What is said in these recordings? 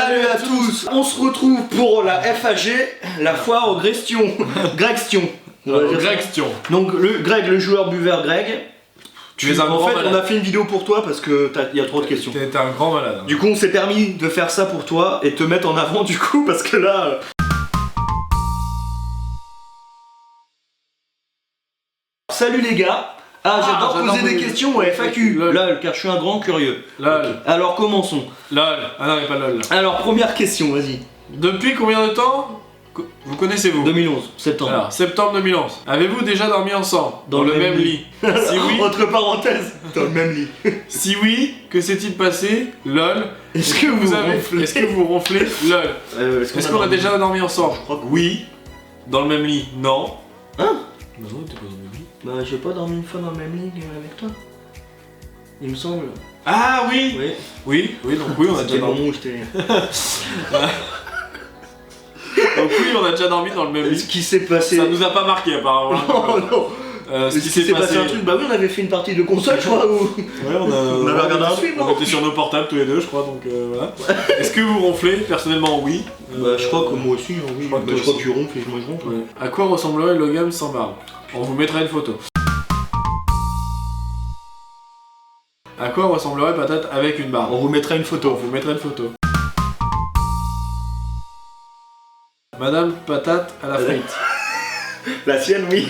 Salut à tous. On se retrouve pour la FAG, la foire aux Grestions. Gregstion. Gregstion. Donc Greg, le joueur buveur Greg. Tu es un grand malade. On a fait une vidéo pour toi parce que il y a trop de questions. T'es un grand malade. Du coup, on s'est permis de faire ça pour toi et te mettre en avant du coup parce que là. Salut les gars. J'adore poser des questions au FAQ. Lol, car je suis un grand curieux. Lol. Okay. Alors commençons. Lol. Ah non, mais pas lol. Alors première question, vas-y. Depuis combien de temps vous connaissez-vous? 2011, septembre. Alors, septembre 2011. Avez-vous déjà dormi ensemble? Dans le même lit? Si oui. Entre parenthèses, dans le même lit. Si oui, que s'est-il passé? Lol. Est-ce que vous ronflez? Est-ce que vous ronflez? Lol. Est-ce qu'on a déjà dormi ensemble? Je crois que oui. Dans le même lit? Non. Hein? Bah non, t'es pas dans le même lit. Bah j'ai pas dormi une fois dans le même lit avec toi. Il me semble. Ah oui. Oui. Oui, donc oui, on a déjà dormi. Moment où j'étais. Donc oui, on a déjà dormi dans le même lit. Ce qui s'est passé. Ça nous a pas marqué apparemment. Non, non. Ce qui s'est passé un truc, bah oui, on avait fait une partie de console, je crois. Où... Ouais, on avait regardé un film, non? On était sur nos portables tous les deux, je crois, donc voilà. Est-ce que vous ronflez? Personnellement, oui. Bah, je crois que moi aussi, oui. Je crois que tu ronfles et moi je ronfle. Ouais. À quoi ressemblerait Logan sans barbe? On vous mettra une photo. À quoi ressemblerait Patate avec une barbe? On vous mettra une On photo. vous mettra une photo. Madame Patate à la frite. La sienne, oui.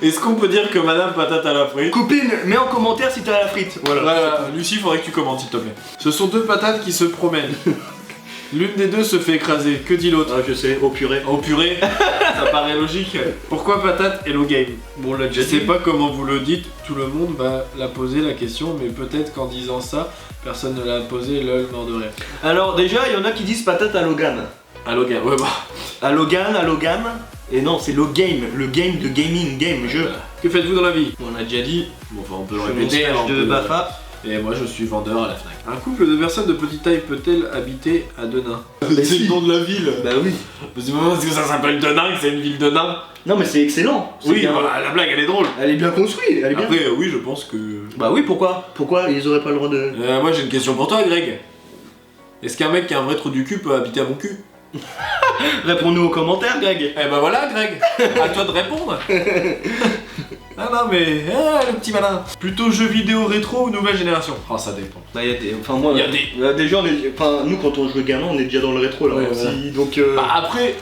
Est-ce qu'on peut dire que Madame Patate à la frite? Copine, mets en commentaire si t'as la frite. Voilà. Lucie, faudrait que tu commentes s'il te plaît. Ce sont deux patates qui se promènent. L'une des deux se fait écraser. Que dit l'autre? Ah, je sais, au purée. Au purée. Ça paraît logique. Pourquoi Patate Hello Game? Bon, on l'a Je déjà sais dit. pas comment vous le dites, tout le monde va la poser la question, mais peut-être qu'en disant ça, personne ne l'a posé, lol, mort de rire. Alors, déjà, il y en a qui disent patate à Logan. À Logan, ouais bah. À Logan. Et non, c'est le game de gaming, jeu. Voilà. Que faites-vous dans la vie? On a déjà dit. Bon, enfin, on peut le Je fais mon répéter. stage on de peut- Bafa. Et moi, je suis vendeur à la Fnac. Un couple de personnes de petite taille peut-elle habiter à Denain? C'est le nom de la ville. Bah oui. C'est pas parce que ça s'appelle Denain que c'est une ville de nains. Non, mais c'est excellent. C'est Oui, bien. voilà, la blague, elle est drôle. Elle est bien construite, elle est bien. Après, oui, je pense que... Bah oui, pourquoi? Pourquoi ils auraient pas le droit de... Moi, j'ai une question pour toi, Greg. Est-ce qu'un mec qui a un vrai trou du cul peut habiter à mon cul? Réponds-nous aux commentaires, Greg. Eh ben voilà, Greg. À toi de répondre. Ah non, mais... le petit malin. Plutôt jeux vidéo rétro ou nouvelle génération? Oh, ça dépend. Bah y'a des... Enfin moi... Y a des- Déjà, enfin, nous quand on jouait gamin, on est déjà dans le rétro là Ouais, aussi, ouais. donc... Bah après,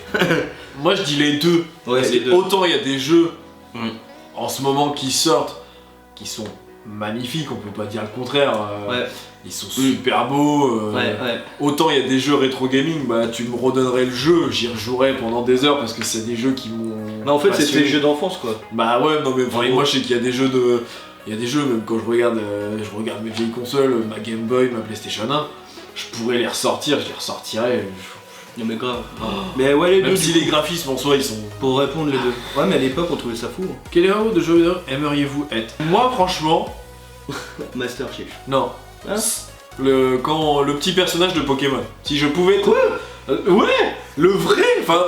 moi je dis les deux. Ouais, Parce les que deux. autant il y a des jeux Mm. en ce moment qui sortent, qui sont magnifiques, on peut pas dire le contraire. Ouais. Ils sont super beaux. Ouais. Autant il y a des jeux rétro gaming, bah tu me redonnerais le jeu, j'y rejouerais pendant des heures parce que c'est des jeux qui m'ont. Bah en fait c'est passionné. des jeux d'enfance quoi. Bah ouais, non mais enfin, Ouais. moi je sais qu'il y a des jeux de. Il y a des jeux, même quand je regarde mes vieilles consoles, ma Game Boy, ma PlayStation 1, je pourrais les ressortir, je les ressortirais. Non mais grave. Mais ouais les Même deux, si du les coup, graphismes en soi ils sont. pour répondre les deux. Ouais mais à l'époque on trouvait ça fou. Hein. Quel héros de jeu vidéo aimeriez-vous être? Moi franchement, Master Chief. non. Hein? Quand le petit personnage de Pokémon. Si je pouvais être. Quoi Ouais. Le vrai. Enfin,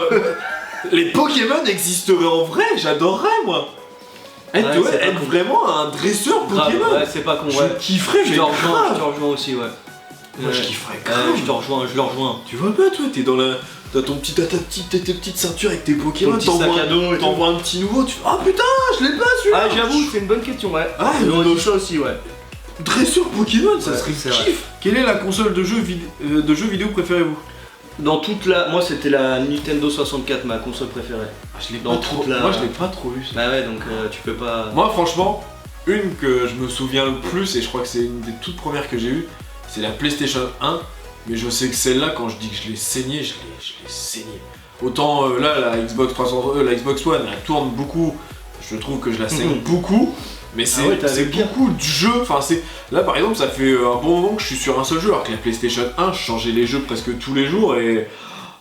les Pokémon existeraient en vrai. J'adorerais moi. Ouais, c'est pas Être con. vraiment un dresseur Grave, Pokémon. ouais c'est pas con, Je ouais. kifferais. Je mais te rejoins grave. aussi, ouais. Moi je kifferais grave. Je le rejoins. Tu vois pas toi, t'es dans la. T'as ton petit, tes petites ceintures avec tes Pokémon, Ton petit sac à dos et tout. t'envoies un petit nouveau, tu fais oh putain, je l'ai pas celui-là. Ah j'avoue c'est une bonne question ouais. Ah, on le dit ça aussi ouais. dresseur Pokémon, ça Ouais, serait c'est kiff. Quelle est la console de jeux vidéo préférez-vous? Dans toute la... Moi c'était la Nintendo 64 ma console préférée. Ah, je l'ai Dans pas trop. toute la- Moi je l'ai pas trop vu ça. Bah ouais donc tu peux pas... Moi franchement, une que je me souviens le plus et je crois que c'est une des toutes premières que j'ai eues, c'est la PlayStation 1. Mais je sais que celle-là, quand je dis que je l'ai saignée, je l'ai saignée. Autant là, la Xbox 300, la Xbox One, elle tourne beaucoup. Je trouve que je la saigne beaucoup. Mais c'est ouais, t'avais c'est bien. beaucoup de jeux. Enfin, c'est là par exemple, ça fait un bon moment que je suis sur un seul jeu. Alors que la PlayStation 1, je changeais les jeux presque tous les jours et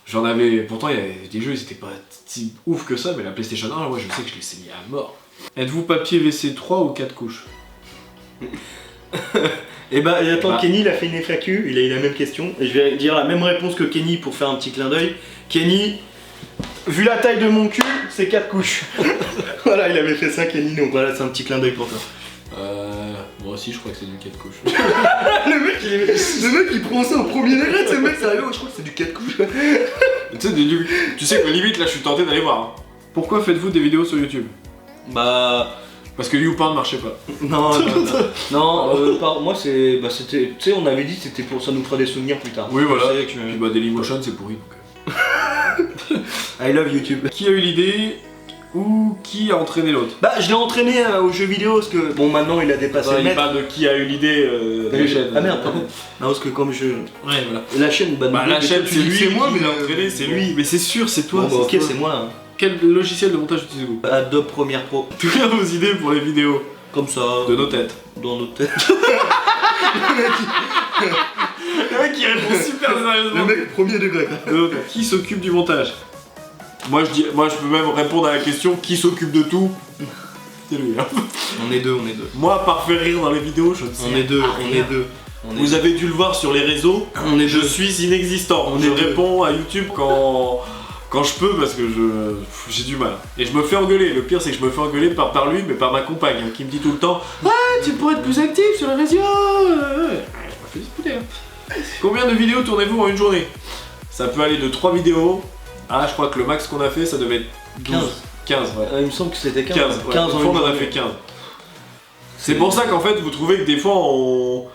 j'en avais. Pourtant, il y avait des jeux, ils étaient pas si ouf que ça. Mais la PlayStation 1, moi, je sais que je l'ai saignée à mort. Êtes-vous papier WC 3 ou 4 couches? Et bah attends, Bah. Kenny il a fait une FAQ, il a eu la même question, et je vais dire la même réponse que Kenny pour faire un petit clin d'œil. Kenny, vu la taille de mon cul, c'est 4 couches. Voilà, il avait fait ça Kenny, donc voilà, c'est un petit clin d'œil pour toi. Moi si, je crois que c'est du 4 couches. le mec il prend ça au premier degré, c'est le mec sérieux, je crois que c'est du 4 couches. Tu sais que limite là je suis tenté d'aller voir. Hein. Pourquoi faites-vous des vidéos sur YouTube? Bah. Parce que YouPorn ne marchait pas. Non, moi c'était. Tu sais, on avait dit que c'était pour ça nous fera des souvenirs plus tard. Oui, voilà. Que... Puis bah, Dailymotion c'est pourri donc. I love YouTube. Qui a eu l'idée ou qui a entraîné l'autre? Bah, je l'ai entraîné aux jeux vidéo parce que. Bon, maintenant il a dépassé le Il maître. parle de qui a eu l'idée de la chaîne. Ah merde, pardon. Non, parce que comme je. Ouais, voilà. La chaîne, la chaîne c'est lui, c'est moi, qui mais l'a entraîné, c'est lui. Mais c'est sûr, c'est toi. Bon, bah, ok, c'est moi. Hein. Quel logiciel de montage utilisez-vous? Adobe Premiere Pro. Tout bien vos idées pour les vidéos. Comme ça. De nos têtes. Dans nos têtes. Le mec qui répond super sérieusement. Le mec premier degré. Qui s'occupe du montage? Moi je peux même répondre à la question qui s'occupe de tout. C'est lui. Hein. On est deux. Moi, à part faire rire dans les vidéos, je ne sais On est deux. Vous avez dû le voir sur les réseaux. Je suis inexistant. Je réponds à YouTube quand je peux parce que j'ai du mal. Et je me fais engueuler. Le pire c'est que je me fais engueuler par lui mais par ma compagne hein, qui me dit tout le temps tu pourrais être plus actif sur les réseaux. Je me fais disputer. Hein. Combien de vidéos tournez-vous en une journée? Ça peut aller de 3 vidéos. Ah je crois que le max qu'on a fait ça devait être 12. 15 ouais. Il me semble que c'était 15. 15 ouais. 15 on en a fait 15. C'est pour ça qu'en fait vous trouvez que des fois on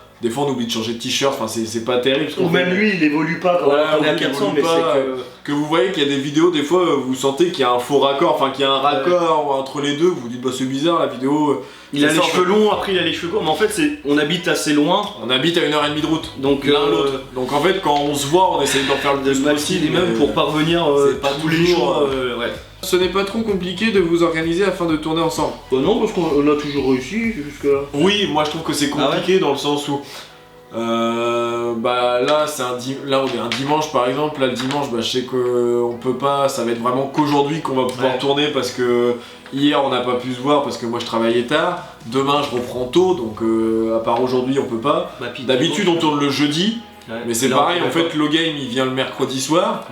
oublie de changer de t-shirt, enfin c'est pas terrible. Ou même lui il évolue pas quand on est à 400 mais c'est que vous voyez qu'il y a des vidéos, des fois vous sentez qu'il y a un faux raccord, enfin qu'il y a un raccord entre les deux, vous vous dites bah c'est bizarre la vidéo. Il a les cheveux longs, après il a les cheveux courts, mais en fait on habite assez loin. On habite à 1h30 de route, donc l'un l'autre. Donc en fait quand on se voit on essaye d'en faire le plus possible. Et même pour parvenir pas tous les jours. Ouais. Ce n'est pas trop compliqué de vous organiser afin de tourner ensemble? Non parce qu'on a toujours réussi jusque là. Oui, moi je trouve que c'est compliqué dans le sens où bah là là on est un dimanche par exemple, là le dimanche bah, je sais qu'on peut pas, ça va être vraiment qu'aujourd'hui qu'on va pouvoir tourner parce que hier on n'a pas pu se voir parce que moi je travaillais tard, demain je reprends tôt donc à part aujourd'hui on peut pas. D'habitude on tourne le jeudi, mais c'est pareil en fait le game il vient le mercredi soir.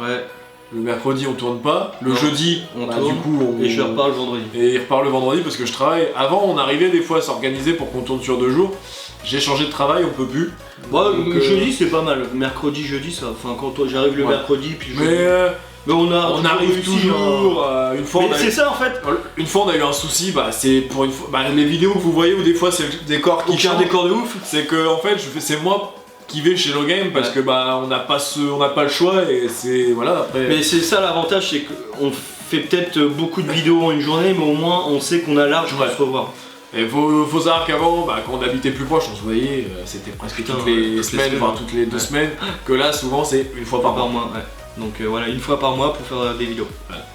Le mercredi on tourne pas, le jeudi on tourne, du coup et je repars le vendredi. Et il repart le vendredi parce que je travaille. Avant on arrivait des fois à s'organiser pour qu'on tourne sur 2 jours. J'ai changé de travail, on peut plus. Ouais, jeudi c'est pas mal, mercredi, jeudi ça. Enfin quand j'arrive le mercredi puis jeudi. Mais on arrive toujours. Une fois c'est ça en fait. Une fois on a eu un souci, bah c'est pour une fois. Bah, les vidéos que vous voyez où des fois c'est le décor qui change. Un décor de ouf. C'est que en fait c'est moi qui vais chez Logame parce que bah on n'a pas le choix et c'est voilà après. Mais c'est ça l'avantage, c'est qu'on fait peut-être beaucoup de vidéos en une journée, mais au moins on sait qu'on a large pour se revoir. Et faut savoir qu'avant, bah, quand on habitait plus proche, on se voyait, c'était presque toutes les semaines, voire toutes les 2 semaines, que là souvent c'est une fois par mois. Donc voilà, une fois par mois pour faire des vidéos. Voilà,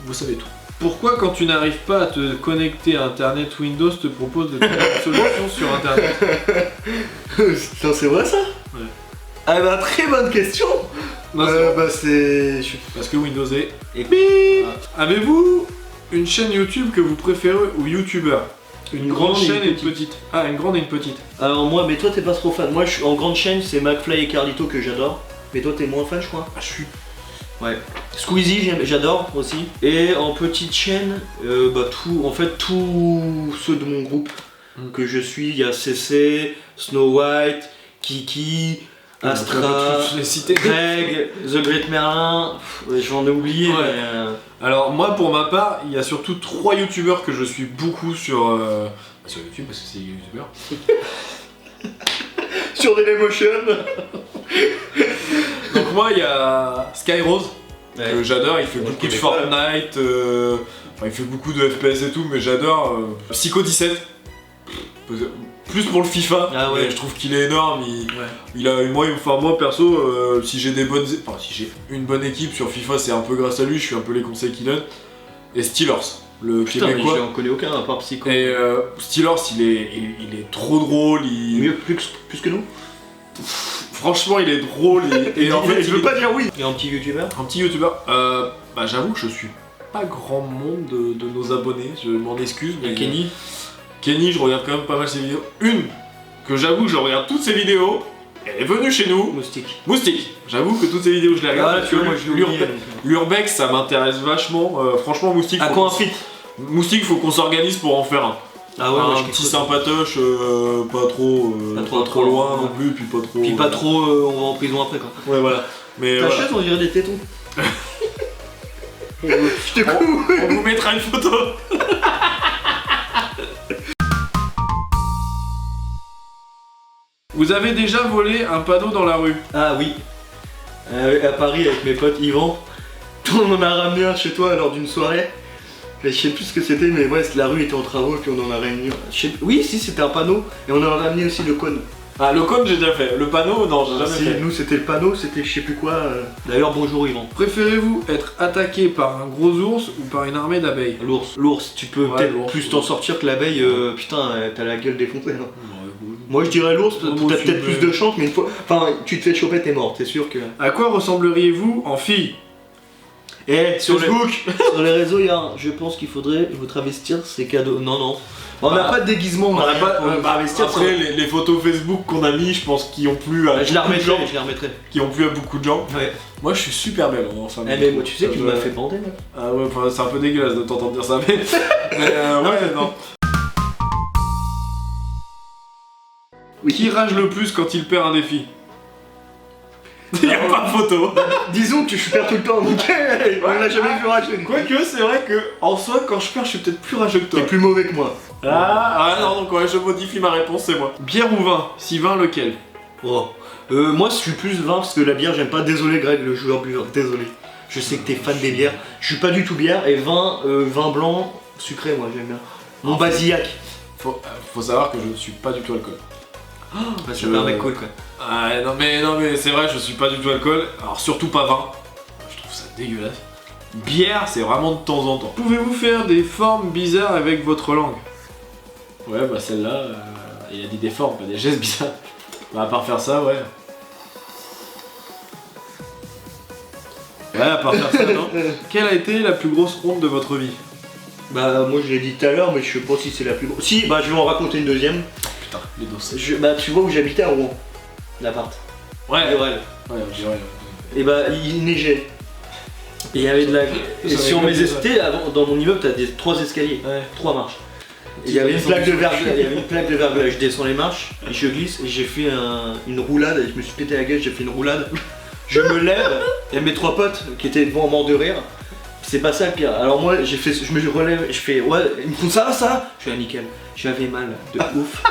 vous savez tout. Pourquoi quand tu n'arrives pas à te connecter à internet, Windows te propose de trouver une solution sur internet? Putain, c'est vrai ça? Ouais. Ah bah très bonne question. C'est... Parce que Windows est... Bip. Avez-vous une chaîne YouTube que vous préférez ou YouTuber? Une grande chaîne et une petite. Ah, une grande et une petite. Alors moi, mais toi t'es pas trop fan. Moi je suis en grande chaîne, c'est McFly et Carlito que j'adore. Mais toi t'es moins fan je crois. Ah je suis... Ouais. Squeezie j'adore aussi. Et en petite chaîne, tous ceux de mon groupe que je suis, il y a CC, Snow White, Kiki, Astra, Greg, The Great Merlin, j'en ai oublié. Ouais. Mais Alors moi pour ma part, il y a surtout 3 youtubeurs que je suis beaucoup sur YouTube parce que c'est youtubeurs. Sur Dailymotion. Donc moi il y a Skyrose, que j'adore, il fait beaucoup de Fortnite, il fait beaucoup de FPS et tout, mais j'adore. Psycho 17. Plus pour le FIFA, je trouve qu'il est énorme. Il a moi perso, si j'ai une bonne équipe sur FIFA, c'est un peu grâce à lui. Je suis un peu les conseils qu'il donne. Et Steelers, le Québécois. J'en connais aucun à part Psycho. Et Steelers, il est trop drôle. Mieux plus que nous. Franchement, il est drôle. Et en fait, je veux pas dire oui. Il y a un petit youtubeur. Un petit youtubeur. J'avoue que je suis pas grand monde de nos abonnés. Je m'en excuse. Mais Kenny, je regarde quand même pas mal ses vidéos. Une que j'avoue que je regarde toutes ses vidéos, elle est venue chez nous. Moustique. J'avoue que toutes ses vidéos je les regarde. L'Urbex ça m'intéresse vachement. Franchement Moustique. À quoi un fit? Moustique faut qu'on s'organise pour en faire un. Ah ouais, un petit sympatoche, pas trop loin non plus, puis pas trop. Puis pas trop, on va en prison après quoi. Ouais, voilà. Mais Ta voilà. chaise, on dirait des tétons. Je te coupe. On vous mettra une photo. Vous avez déjà volé un panneau dans la rue? Ah oui. À Paris avec mes potes Yvan. On en a ramené un chez toi lors d'une soirée. Je sais plus ce que c'était, mais ouais, la rue était en travaux, puis on en a ramené. Oui, si, c'était un panneau, et on en a ramené aussi le cône. Ah, le cône j'ai déjà fait. Le panneau, non, j'ai jamais fait. Nous, c'était le panneau, c'était je sais plus quoi. D'ailleurs, bonjour Yvan. Préférez-vous être attaqué par un gros ours ou par une armée d'abeilles? L'ours, tu peux Ouais, peut-être l'ours, plus t'en sortir que l'abeille. Putain, t'as la gueule défoncée. Hein. Ouais. Moi, je dirais l'ours, Moi t'as aussi, peut-être plus de chance, mais une fois. Enfin, tu te fais choper, t'es mort, t'es sûr que. À quoi ressembleriez-vous en fille? Sur les- Facebook, sur les réseaux, il y a un. Je pense qu'il faudrait vous travestir, c'est cadeau. Non. On n'a pas de déguisement, On n'a pas. pour travestir. Après, les photos Facebook qu'on a mis, je pense qu'ils ont plu à Je la beaucoup de gens. remettrai. Qui ont plu à beaucoup de gens. Ouais. Moi, je suis super belle en femme. Eh mais moi, tu sais qu'il m'a fait bander là. Ah ouais, enfin, c'est un peu dégueulasse de t'entendre dire ça, mais. Ouais, non. Oui. Qui rage le plus quand il perd un défi? Il n'y a pas de photo. Disons que je perds tout le temps, donc on l'a jamais vu rager. Quoique, c'est vrai que, en soi, quand je perds, je suis peut-être plus rageux que toi. T'es plus mauvais que moi. Ah non, donc ouais, je modifie ma réponse, c'est moi. Bière ou vin? Si vin, lequel? Oh. Moi, je suis plus vin parce que la bière, j'aime pas. Désolé, Greg, le joueur buveur. Désolé. Je sais que t'es fan des bières. Je suis pas du tout bière et vin blanc, sucré, moi j'aime bien. Mon basillac. Faut savoir que je ne suis pas du tout alcool. Bah, c'est un mec cool quoi. Ah non mais c'est vrai, je suis pas du tout alcool. Alors surtout pas vin. Je trouve ça dégueulasse. Bière, c'est vraiment de temps en temps. Pouvez-vous faire des formes bizarres avec votre langue? Ouais, bah celle-là, il a dit des formes, pas des gestes bizarres. Bah à part faire ça, ouais. Ouais, à part faire ça, non. Quelle a été la plus grosse ronde de votre vie? Bah, moi je l'ai dit tout à l'heure, mais je sais pas si c'est la plus grosse. Si, bah, je vais en raconter une deuxième. Putain, les doses. Bah, tu vois où j'habitais à Rouen, l'appart. Ouais, Et ouais. ouais. Et bah, il neigeait. Et il y avait de la. Et sur mes escaliers, dans mon immeuble, t'as 3 escaliers, Ouais. 3 marches. Et il y avait une plaque de verglas, je descends les marches, et je glisse, et j'ai fait une roulade, et je me suis pété la gueule, j'ai fait une roulade. Je me lève, et mes 3 potes qui étaient devant morts de rire. C'est pas ça le pire. Alors moi, je me relève, je fais ouais, ils me font ça. Je fais ah, nickel. J'avais mal de ouf.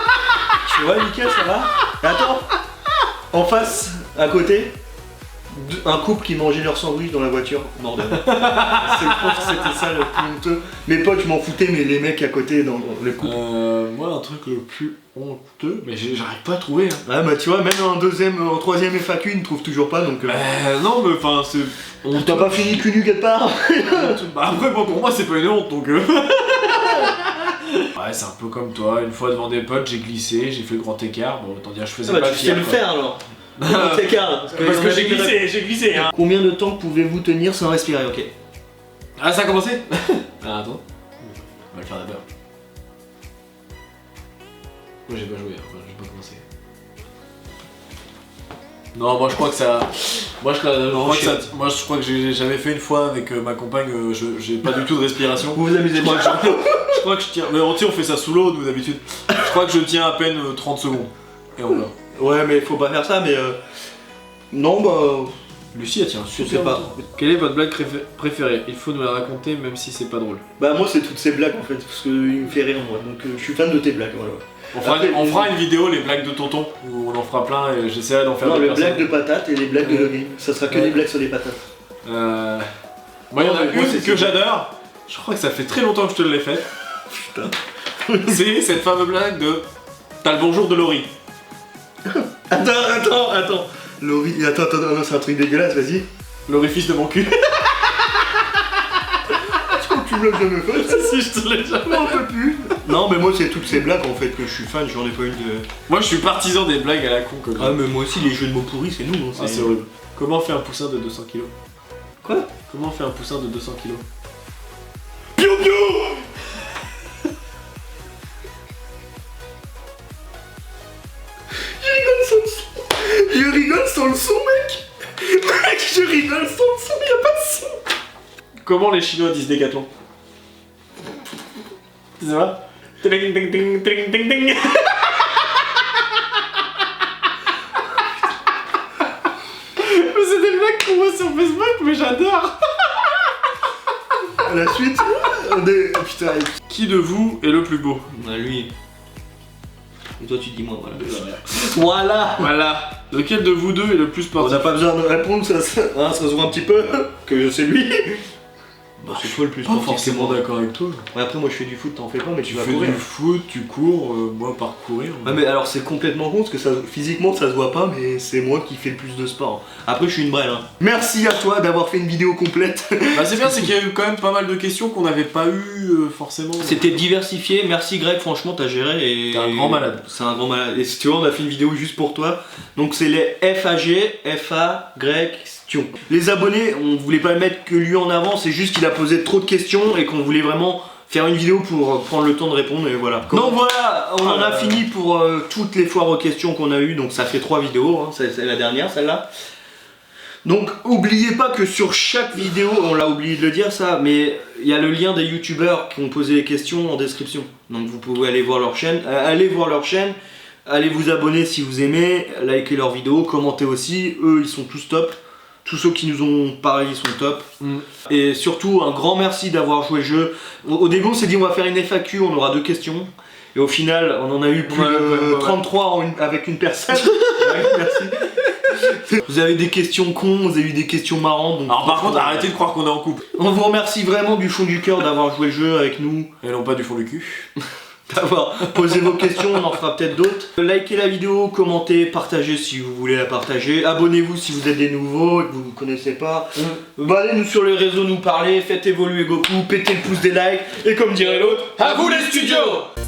Je fais ouais, nickel, ça va. Et attends, en face, à côté, un couple qui mangeait leur sandwich dans la voiture, mort de rire. C'était ça le plus honteux. Mes potes, je m'en foutais, mais les mecs à côté dans le couple. Moi, un truc le plus honteux, mais j'arrive pas à trouver. Hein. Ouais, bah tu vois, même en troisième FAQ, ils ne trouvent toujours pas donc. Non, mais enfin, c'est. T'as pas fini cul nu quelque part. Bah après, bon, pour moi, c'est pas une honte donc. Ouais, c'est un peu comme toi. Une fois devant des potes, j'ai glissé, j'ai fait le grand écart. Bon, autant dire, je faisais Ah bah pas tu sais fier, le quoi. faire alors. Grand écart, Parce que j'ai glissé, hein. Combien de temps pouvez-vous tenir sans respirer? Ok. Ah, ça a commencé. Ah, attends. On va le faire d'abord. Moi, j'ai pas joué, enfin, j'ai pas commencé. Non, moi je crois que ça. Moi je crois que j'avais fait une fois avec ma compagne, j'ai pas du tout de respiration. Vous vous amusez bien. Je crois que je tiens. Mais on fait ça sous l'eau, nous d'habitude. Je crois que je tiens à peine 30 secondes. Et encore. Ouais, mais faut pas faire ça, mais non, bah. Lucie, elle tient Je super sais pas. longtemps. Quelle est votre blague préférée? Il faut nous la raconter même si c'est pas drôle. Bah, moi, c'est toutes ces blagues en fait, parce qu'il me fait rire, moi. Donc, je suis fan de tes blagues, voilà. On fera une vidéo, les blagues de tonton, où on en fera plein et j'essaierai d'en faire Non, des les blagues de patates et les blagues de login. Ça sera que Ouais. des blagues sur les patates. Moi, il y en a Ouais, moi, une c'est que ça. j'adore. Je crois que ça fait très longtemps que je te l'ai faite. Putain. C'est cette fameuse blague de. T'as le bonjour de Laurie. Attends. Laurie, attends, non, c'est un truc dégueulasse, vas-y. L'orifice de mon cul. Tu me l'as jamais fait. Si, je te l'ai jamais. On peut plus. Non, mais moi, c'est toutes ces blagues en fait que je suis fan, j'en ai pas eu de. Moi, je suis partisan des blagues à la con comme ça. Ah, mais moi aussi, les jeux de mots pourris, c'est nous. Ah, c'est horrible. Comment fait un poussin de 200 kg? Quoi? Comment fait un poussin de 200 kg? Piou piou. Je rigole sans le son, mec. Mec, je rigole sans le son, y'a pas de son. Comment les Chinois disent décathlon? Tu sais pas? Ding, ding, ding, ding, ding, ding. Mais c'est des blagues qu'on voit sur Facebook, mais j'adore. À la suite, on est... oh, putain, Qui de vous est le plus beau? lui. Et toi tu dis moi, voilà. Voilà. Voilà. Lequel de vous deux est le plus On sportif? n'a pas besoin de répondre, ça se voit un petit peu que c'est lui. Bah, c'est toi le plus Pas sportif, forcément c'est moi. d'accord avec toi. Ouais, après moi je fais du foot, t'en fais pas, mais tu Tu vas fais courir. du foot, tu cours, moi parcourir. Ouais, mais alors c'est complètement con parce que ça, physiquement ça se voit pas, mais c'est moi qui fais le plus de sport. Après je suis une brêle. Hein. Merci à toi d'avoir fait une vidéo complète. Bah c'est bien, c'est qu'il y a eu quand même pas mal de questions qu'on n'avait pas eu forcément. C'était diversifié, merci Greg, franchement t'as géré et... T'es un grand malade. C'est un grand malade. Et si tu vois, on a fait une vidéo juste pour toi. Donc c'est les FAG, FA, Greg, Stion. Les abonnés, on voulait pas mettre que lui en avant, c'est juste qu'il a posé trop de questions et qu'on voulait vraiment faire une vidéo pour prendre le temps de répondre et voilà. Donc voilà, on en a fini pour toutes les foires aux questions qu'on a eues, donc ça fait 3 vidéos, hein. C'est la dernière celle-là. Donc oubliez pas que sur chaque vidéo, on l'a oublié de le dire ça, mais il y a le lien des youtubeurs qui ont posé les questions en description. Donc vous pouvez aller voir leur chaîne, allez vous abonner si vous aimez, likez leurs vidéos, commentez aussi, eux ils sont tous top. Tous ceux qui nous ont parlé ils sont top. Et surtout un grand merci d'avoir joué le jeu. Au début on s'est dit on va faire une FAQ, on aura 2 questions. Et au final on en a eu plus de 33 avec une personne. Ouais, merci. Vous avez des questions cons, vous avez eu des questions marrantes. Donc Alors par contre arrêtez de croire qu'on est en couple. on vous remercie vraiment du fond du cœur d'avoir joué le jeu avec nous. Et non pas du fond du cul. D'avoir posé vos questions, on en fera peut-être d'autres. Likez la vidéo, commentez, partagez si vous voulez la partager. Abonnez-vous si vous êtes des nouveaux et que vous ne connaissez pas. Bah, allez nous sur les réseaux nous parler, faites évoluer Goku, pétez le pouce des likes. Et comme dirait l'autre, à vous les studios!